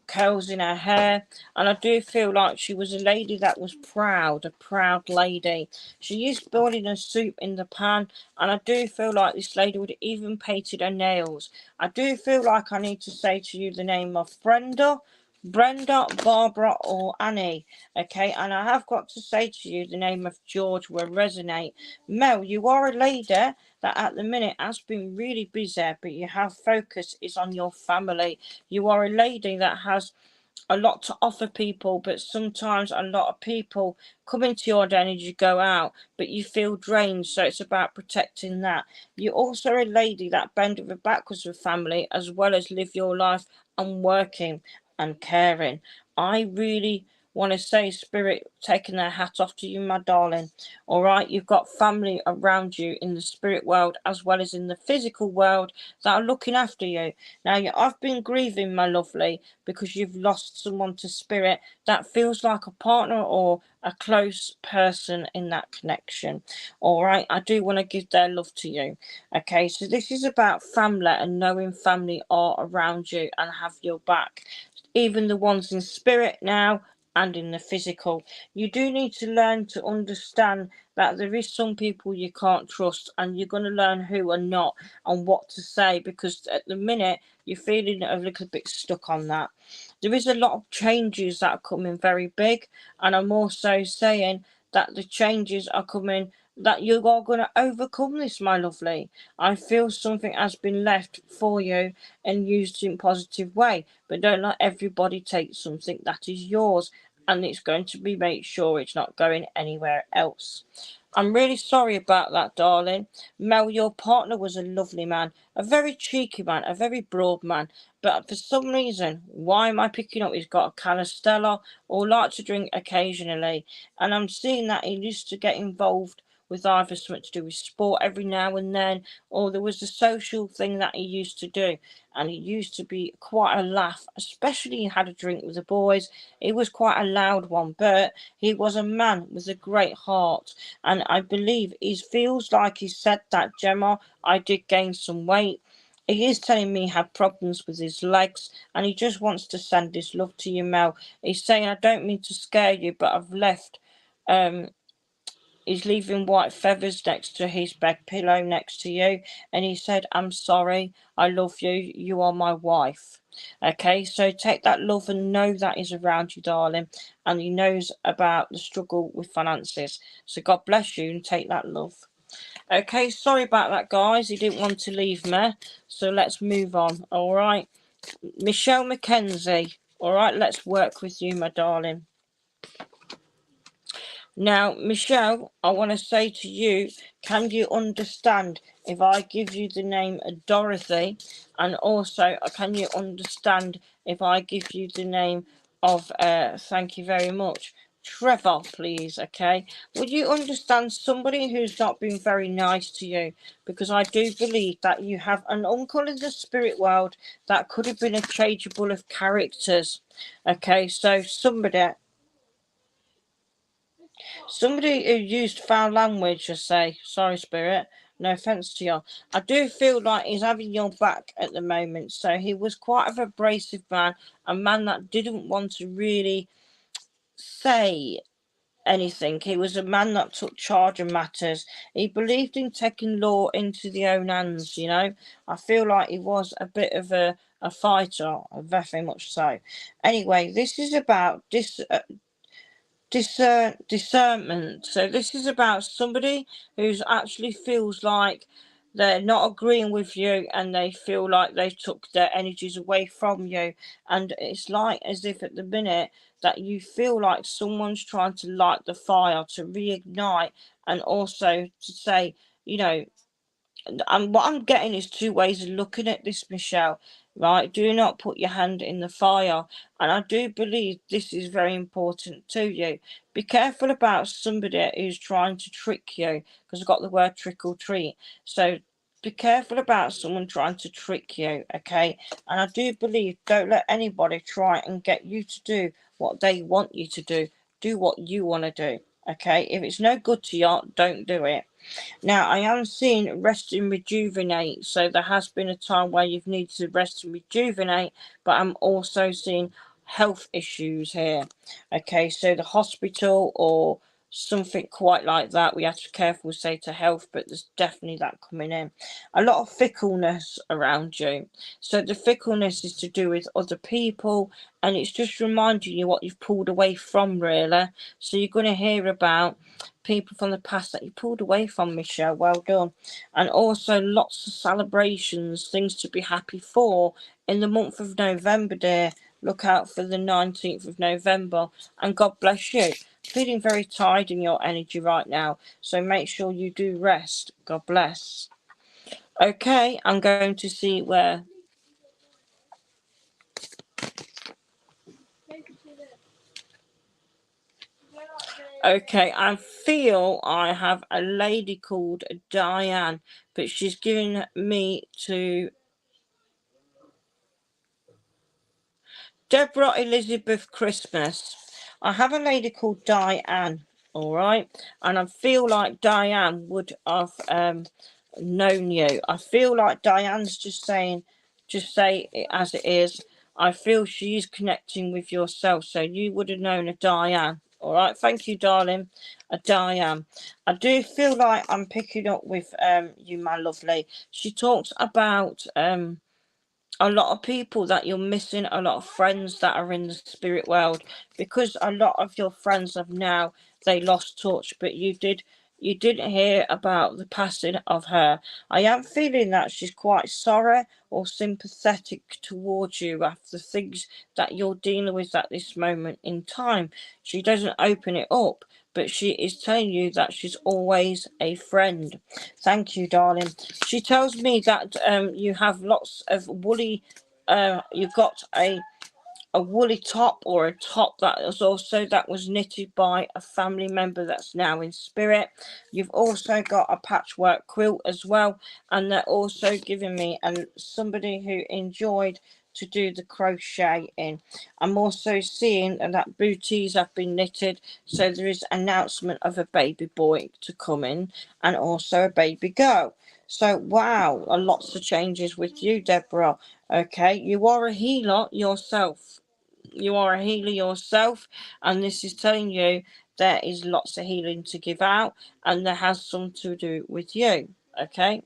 curls in her hair, and I do feel like she was a lady that was proud, a proud lady. She used boiling her soup in the pan, and I do feel like this lady would even painted her nails. I do feel like I need to say to you the name of Brenda, Barbara, or Annie. Okay, and I have got to say to you the name of George will resonate. Mel, you are a lady that at the minute has been really busy, but you have focus is on your family. You are a lady that has a lot to offer people, but sometimes a lot of people come into your energy, go out, but you feel drained. So it's about protecting that. You're also a lady that bend over backwards with family as well as live your life and working and caring. I really want to say, Spirit, taking their hat off to you, my darling. All right, you've got family around you in the spirit world as well as in the physical world that are looking after you. Now, I've been grieving, my lovely, because you've lost someone to spirit that feels like a partner or a close person in that connection. All right, I do want to give their love to you. Okay, so this is about family and knowing family are around you and have your back, even the ones in spirit now and in the physical. You do need to learn to understand that there is some people you can't trust, and you're going to learn who are not and what to say, because at the minute you're feeling a little bit stuck on that. There is a lot of changes that are coming very big, and I'm also saying that the changes are coming that you are going to overcome this, my lovely. I feel something has been left for you and used in a positive way, but don't let everybody take something that is yours, and it's going to be make sure it's not going anywhere else. I'm really sorry about that, darling. Mel, your partner was a lovely man, a very cheeky man, a very broad man, but for some reason, why am I picking up? He's got a can of Stella or like to drink occasionally, and I'm seeing that he used to get involved with either something to do with sport every now and then, or there was a social thing that he used to do, and he used to be quite a laugh, especially he had a drink with the boys. He was quite a loud one, but he was a man with a great heart, and I believe he feels like he said that, Gemma, I did gain some weight. He is telling me he had problems with his legs, and he just wants to send his love to you, Mel. He's saying, I don't mean to scare you, but I've left um he's leaving white feathers next to his bed pillow next to you, and he said, I'm sorry, I love you, you are my wife. Okay, so take that love and know that is around you, darling, and he knows about the struggle with finances. So God bless you, and take that love. Okay, sorry about that, guys. He didn't want to leave me, so let's move on. All right, Michelle Mackenzie. All right, let's work with you, my darling. Now, Michelle, I want to say to you, can you understand if I give you the name Dorothy? And also, can you understand if I give you the name of, thank you very much, Trevor, please, okay? Would you understand somebody who's not been very nice to you? Because I do believe that you have an uncle in the spirit world that could have been a changeable of characters, okay? So somebody who used foul language, I say, sorry, Spirit, no offence to you. I do feel like he's having your back at the moment. So he was quite an abrasive man, a man that didn't want to really say anything. He was a man that took charge of matters. He believed in taking law into the own hands, you know. I feel like he was a bit of a fighter, very much so. Anyway, this is about discernment. So this is about somebody who's actually feels like they're not agreeing with you, and they feel like they took their energies away from you, and it's like as if at the minute that you feel like someone's trying to light the fire to reignite, and also to say, you know, and what I'm getting is two ways of looking at this, Michelle. Right? Do not put your hand in the fire. And I do believe this is very important to you. Be careful about somebody who's trying to trick you, because I've got the word trick or treat. So be careful about someone trying to trick you, okay? And I do believe don't let anybody try and get you to do what they want you to do. Do what you want to do, okay? If it's no good to you, don't do it. Now, I am seeing rest and rejuvenate. So there has been a time where you've needed to rest and rejuvenate, but I'm also seeing health issues here. Okay, so the hospital or something quite like that. We have to be careful say to health, but there's definitely that coming in. A lot of fickleness around you. So the fickleness is to do with other people, and it's just reminding you what you've pulled away from, really. So you're going to hear about people from the past that you pulled away from, Michelle. Well done. And also lots of celebrations, things to be happy for in the month of November, dear. Look out for the 19th of November, and God bless you. Feeling very tired in your energy right now, so make sure you do rest. God bless. Okay, I'm going to see where. Okay, I feel I have a lady called Diane, but she's giving me to Deborah Elizabeth Christmas. I have a lady called Diane, all right, and I feel like Diane would have known you. I feel like Diane's just saying, just say it as it is. I feel she's connecting with yourself, so you would have known a Diane. All right, thank you, darling. A Diane. I do feel like I'm picking up with you, my lovely. She talks about a lot of people that you're missing, a lot of friends that are in the spirit world, because a lot of your friends have now they lost touch, but you didn't hear about the passing of her. I am feeling that she's quite sorry or sympathetic towards you after things that you're dealing with at this moment in time. She doesn't open it up, but she is telling you that she's always a friend. Thank you, darling. She tells me that you have lots of woolly, you've got a woolly top, or a top that was knitted by a family member that's now in spirit. You've also got a patchwork quilt as well, and they're also giving me somebody who enjoyed to do the crocheting. I'm also seeing that booties have been knitted, so there is announcement of a baby boy to come in, and also a baby girl. So wow, lots of changes with you, Deborah. Okay, you are a healer yourself. You are a healer yourself, and this is telling you there is lots of healing to give out, and there has some to do with you. Okay,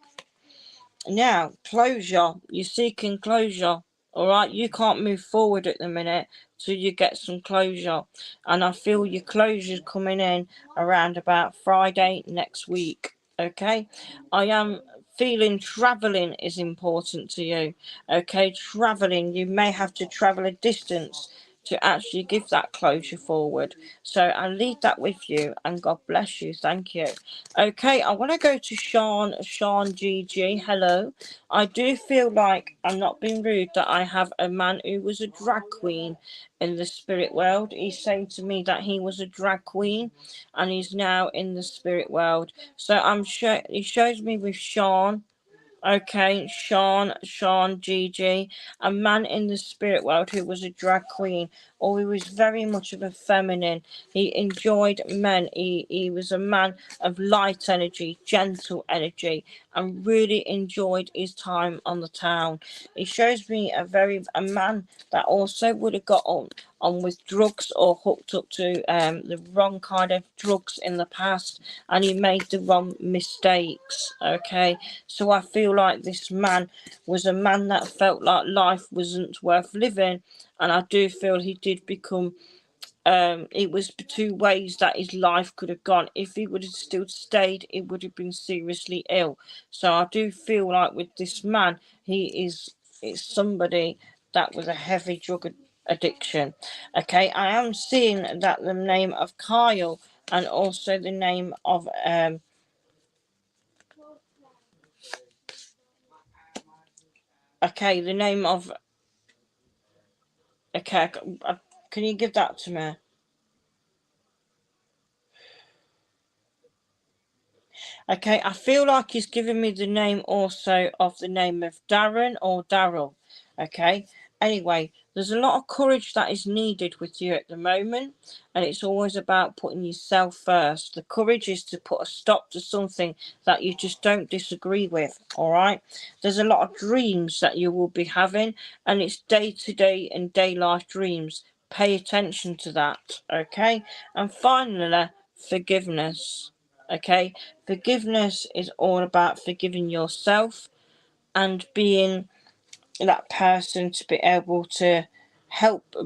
now closure. You're seeking closure. All right, you can't move forward at the minute till you get some closure, and I feel your closure's coming in around about Friday next week. Okay, I am feeling traveling is important to you. Okay, traveling, you may have to travel a distance to actually give that closure forward. So I'll leave that with you, and God bless you. Thank you. Okay, I want to go to Sean GG. Hello. I do feel like, I'm not being rude, that I have a man who was a drag queen in the spirit world. He's saying to me that he was a drag queen and he's now in the spirit world. So I'm sure he shows me with Sean. Okay, Sean GG, a man in the spirit world who was a drag queen, or he was very much of a feminine. He enjoyed men. He was a man of light energy, gentle energy, and really enjoyed his time on the town. He shows me a man that also would have got on with drugs or hooked up to the wrong kind of drugs in the past, and he made the wrong mistakes. Okay, so I feel like this man was a man that felt like life wasn't worth living, and I do feel he did become it was two ways that his life could have gone. If he would have still stayed, he would have been seriously ill. So I do feel like with this man, it's somebody that was a heavy drug addiction. Okay, I am seeing that the name of Kyle and also the name of okay, the name of okay, can you give that to me? Okay, I feel like he's giving me the name also of the name of Darren or Daryl. Okay, anyway, there's a lot of courage that is needed with you at the moment, and it's always about putting yourself first. The courage is to put a stop to something that you just don't disagree with. All right, there's a lot of dreams that you will be having, and it's day to day and day life dreams. Pay attention to that. Okay, and finally, forgiveness. Okay, forgiveness is all about forgiving yourself and being that person to be able to help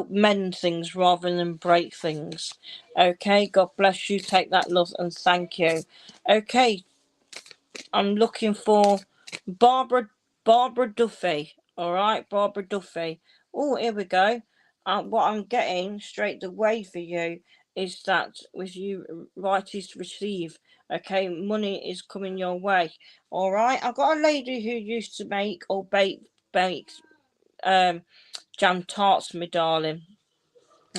mend things rather than break things. Okay, God bless you. Take that, love, and thank you. Okay, I'm looking for Barbara Duffy. All right, Barbara Duffy. Oh, here we go. What I'm getting straight away for you is that with you right is receive. Okay, money is coming your way. All right, I've got a lady who used to make or bake jam tarts, my darling.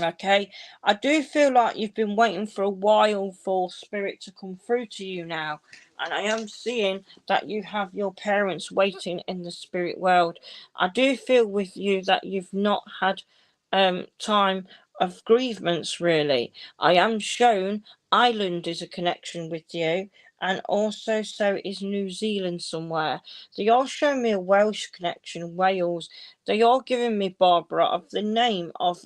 Okay, I do feel like you've been waiting for a while for spirit to come through to you now, and I am seeing that you have your parents waiting in the spirit world. I do feel with you that you've not had time of grievance really. I am shown Ireland is a connection with you, and also so is New Zealand somewhere. They all show me a Welsh connection, Wales. They are giving me, Barbara, of the name of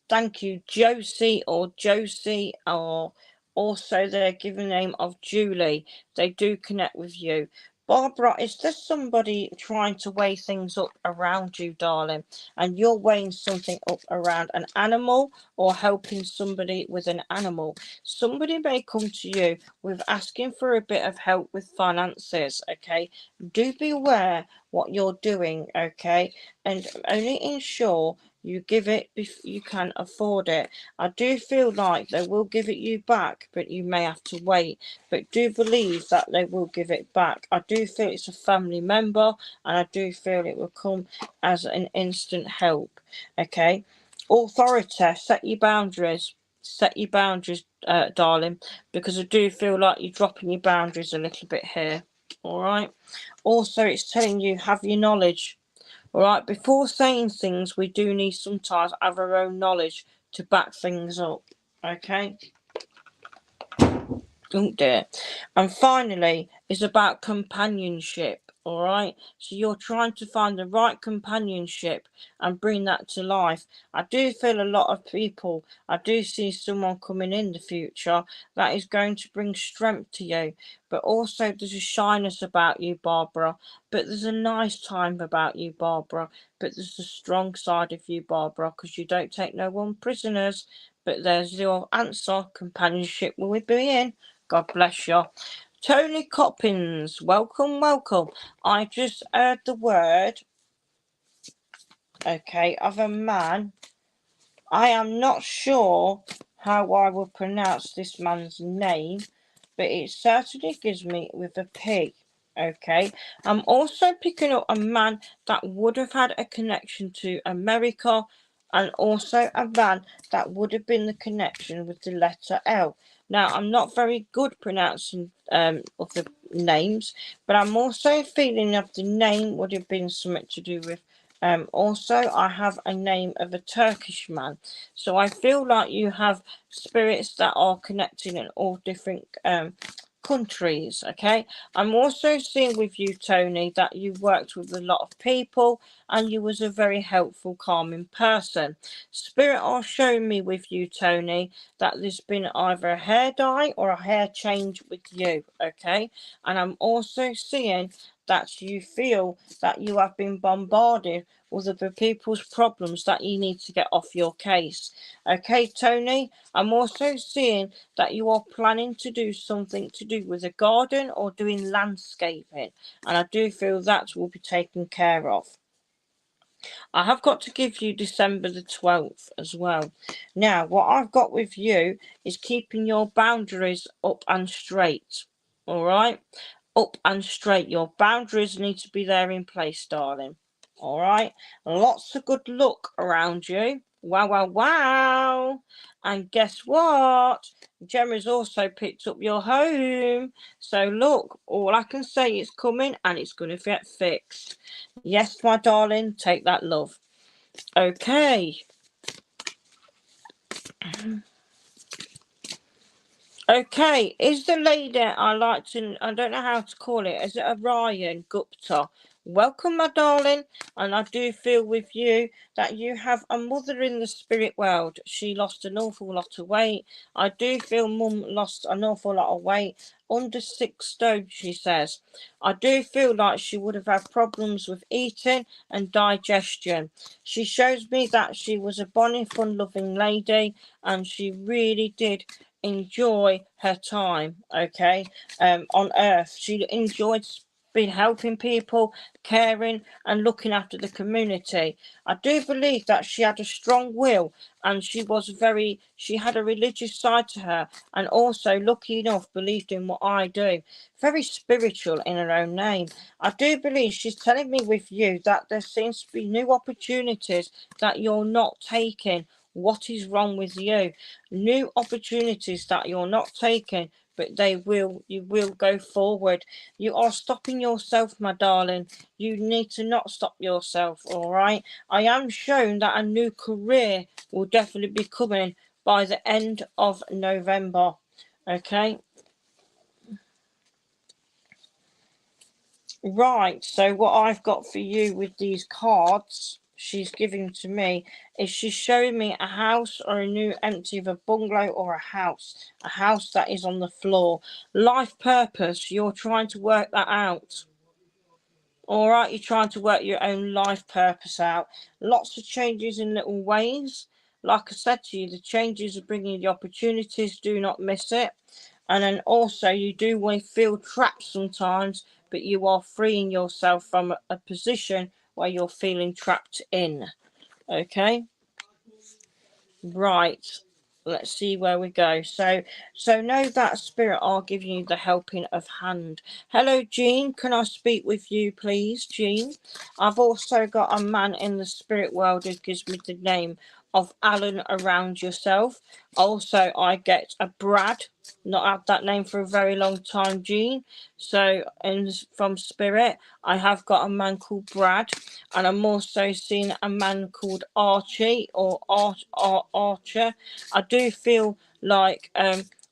thank you, Josie or Josie, or also their given name of Julie. They do connect with you. Barbara, is there somebody trying to weigh things up around you, darling? And you're weighing something up around an animal or helping somebody with an animal. Somebody may come to you with asking for a bit of help with finances, okay? Do be aware what you're doing, okay? And only ensure you give it if you can afford it. I do feel like they will give it you back, but you may have to wait. But do believe that they will give it back. I do feel it's a family member, and I do feel it will come as an instant help. Okay. Authority, set your boundaries. Set your boundaries, darling, because I do feel like you're dropping your boundaries a little bit here. All right. Also, it's telling you have your knowledge. All right, before saying things, we do need sometimes have our own knowledge to back things up. Okay? Don't do it. And finally, it's about companionship. All right, so you're trying to find the right companionship and bring that to life. I do feel a lot of people, I do see someone coming in the future that is going to bring strength to you, but also there's a shyness about you, Barbara, but there's a nice time about you, Barbara, but there's a strong side of you, Barbara, because you don't take no one prisoners. But there's your answer. Companionship will be in. God bless you. Tony Coppins, welcome, welcome. I just heard the word, okay, of a man. I am not sure how I will pronounce this man's name, but it certainly gives me with a P. Okay, I'm also picking up a man that would have had a connection to America, and also a man that would have been the connection with the letter L. Now, I'm not very good pronouncing of the names, but I'm also feeling that the name would have been something to do with. Also, I have a name of a Turkish man, so I feel like you have spirits that are connected in all different countries. Okay, I'm also seeing with you, Tony, that you worked with a lot of people and you was a very helpful, calming person. Spirit are showing me with you, Tony, that there's been either a hair dye or a hair change with you. Okay, and I'm also seeing that you feel that you have been bombarded with other people's problems that you need to get off your case. Okay, Tony, I'm also seeing that you are planning to do something to do with a garden or doing landscaping, and I do feel that will be taken care of. I have got to give you December the 12th as well. Now, what I've got with you is keeping your boundaries up and straight. All right? Up and straight. Your boundaries need to be there in place, darling. All right? Lots of good luck around you. Wow, wow, wow. And guess what? Gemma's also picked up your home. So look, all I can say is coming and it's going to get fixed. Yes, my darling, take that, love. Okay. Okay, is the lady I like to, I don't know how to call it, is it Orion Gupta? Welcome, my darling, and I do feel with you that you have a mother in the spirit world. She lost an awful lot of weight. I do feel mum lost an awful lot of weight, under 6 stone, she says. I do feel like she would have had problems with eating and digestion. She shows me that she was a bonny, fun-loving lady, and she really did enjoy her time, okay, on earth. She enjoyed being helping people, caring and looking after the community. I do believe that she had a strong will, and she had a religious side to her, and also, lucky enough, believed in what I do. Very spiritual in her own name. I do believe she's telling me with you that there seems to be new opportunities that you're not taking. What is wrong with you? New opportunities that you're not taking, but you will go forward. You are stopping yourself, my darling. You need to not stop yourself, all right? I am shown that a new career will definitely be coming by the end of November, okay? Right, so what I've got for you with these cards she's giving to me is she's showing me a house or a new empty of a bungalow or a house that is on the floor. Life purpose, you're trying to work that out. All right, you're trying to work your own life purpose out. Lots of changes in little ways. Like I said to you, the changes are bringing the opportunities. Do not miss it. And then also, you do feel trapped sometimes, but you are freeing yourself from a position where you're feeling trapped in. Okay? Right. Let's see where we go. So know that spirit are giving you the helping of hand. Hello, Jean. Can I speak with you, please, Jean? I've also got a man in the spirit world who gives me the name of Alan around yourself. Also, I get a Brad. Not had that name for a very long time, Jean. So, from spirit, I have got a man called Brad, and I'm also seeing a man called Archie or Archer. I do feel like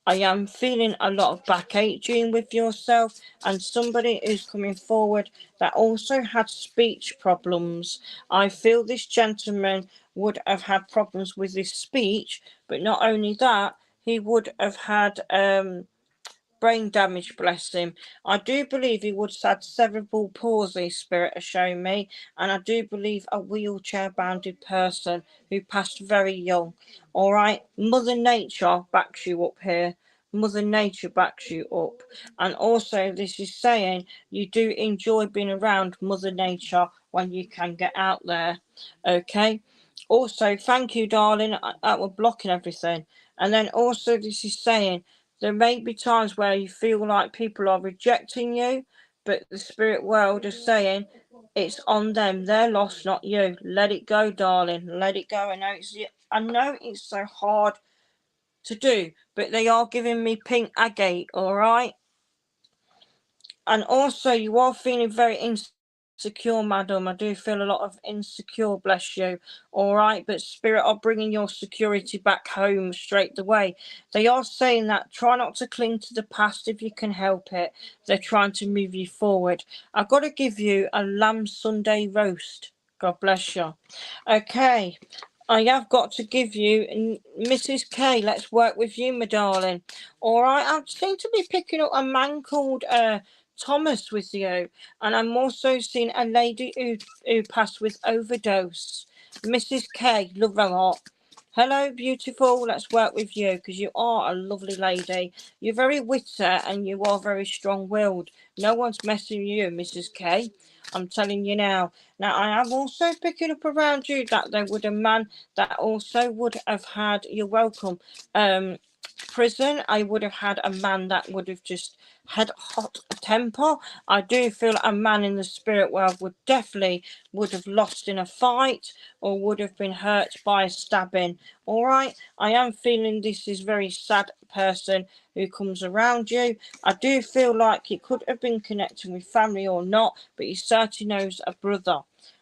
I am feeling a lot of backache with yourself, and somebody who's coming forward that also had speech problems. I feel this gentleman would have had problems with his speech, but not only that, he would have had brain damage, bless him. I do believe he would have had cerebral palsy, spirit has shown me, and I do believe a wheelchair bounded person who passed very young. All right, Mother Nature backs you up here. Mother Nature backs you up. And also, this is saying you do enjoy being around Mother Nature when you can get out there. Okay. Also, thank you, darling. That was blocking everything. And then also, this is saying there may be times where you feel like people are rejecting you, but the spirit world is saying it's on them. They're lost, not you. Let it go, darling. Let it go. I know it's so hard to do, but they are giving me pink agate, all right? And also, you are feeling very insecure, madam. I do feel a lot of insecure, bless you. All right, but spirit are bringing your security back home straight away. They are saying that try not to cling to the past if you can help it. They're trying to move you forward. I've got to give you a lamb Sunday roast. God bless you. Okay. I have got to give you Mrs. K. Let's work with you, my darling. All right. I seem to be picking up a man called Thomas with you, and I'm also seeing a lady who passed with overdose. Mrs. K. Love her lot. Hello, beautiful. Let's work with you because you are a lovely lady. You're very witty and you are very strong-willed. No one's messing with you, Mrs. K. I'm telling you now. Now, I am also picking up around you that there would a man that also would have had, you're welcome, prison. I would have had a man that would have just had hot temper. I do feel a man in the spirit world would have lost in a fight or would have been hurt by a stabbing. All right, I am feeling this is very sad person who comes around you. I do feel like he could have been connected with family or not, but he certainly knows a brother.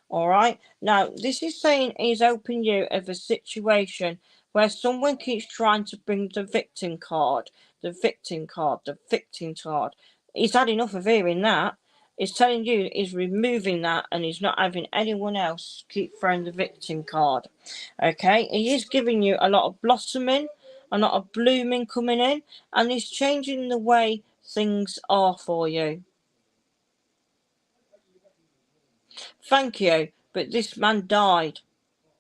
All right, now this is saying he's open you of a situation where someone keeps trying to bring the victim card, the victim card, the victim card. He's had enough of hearing that. He's telling you he's removing that and he's not having anyone else keep throwing the victim card. Okay, he is giving you a lot of blossoming, a lot of blooming coming in, and he's changing the way things are for you. Thank you, but this man died.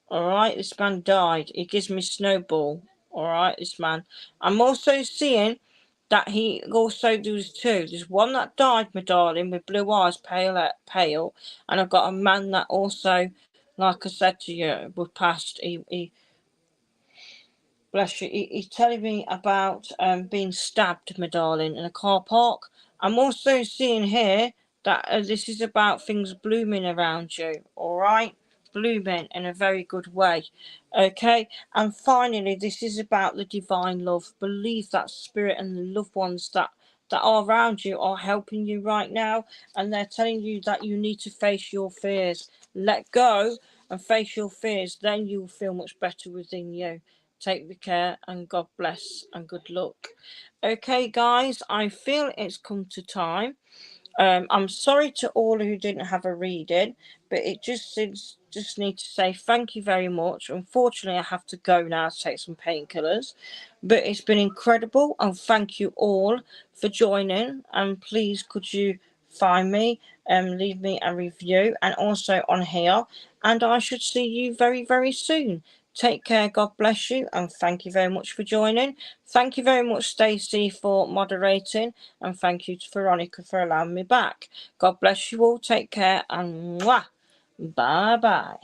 All right, this man died. He gives me snowball. All right, this man. I'm also seeing that he also does two. There's one that died, my darling, with blue eyes, pale, and I've got a man that also, like I said to you, was passed. He bless you. He's telling me about being stabbed, my darling, in a car park. I'm also seeing here that this is about things blooming around you. All right, blooming in a very good way. Okay, and finally, this is about the divine love. Believe that spirit and the loved ones that are around you are helping you right now, and they're telling you that you need to face your fears. Let go and face your fears. Then you'll feel much better within you. Take the care and God bless and good luck. Okay, guys, I feel it's come to time. I'm sorry to all who didn't have a reading, but it just need to say thank you very much. Unfortunately, I have to go now to take some painkillers, but it's been incredible and thank you all for joining. And please, could you find me and leave me a review and also on here, and I should see you very, very soon. Take care, God bless you, and thank you very much for joining. Thank you very much, Stacey, for moderating, and thank you to Veronica for allowing me back. God bless you all, take care, and mwah, bye bye.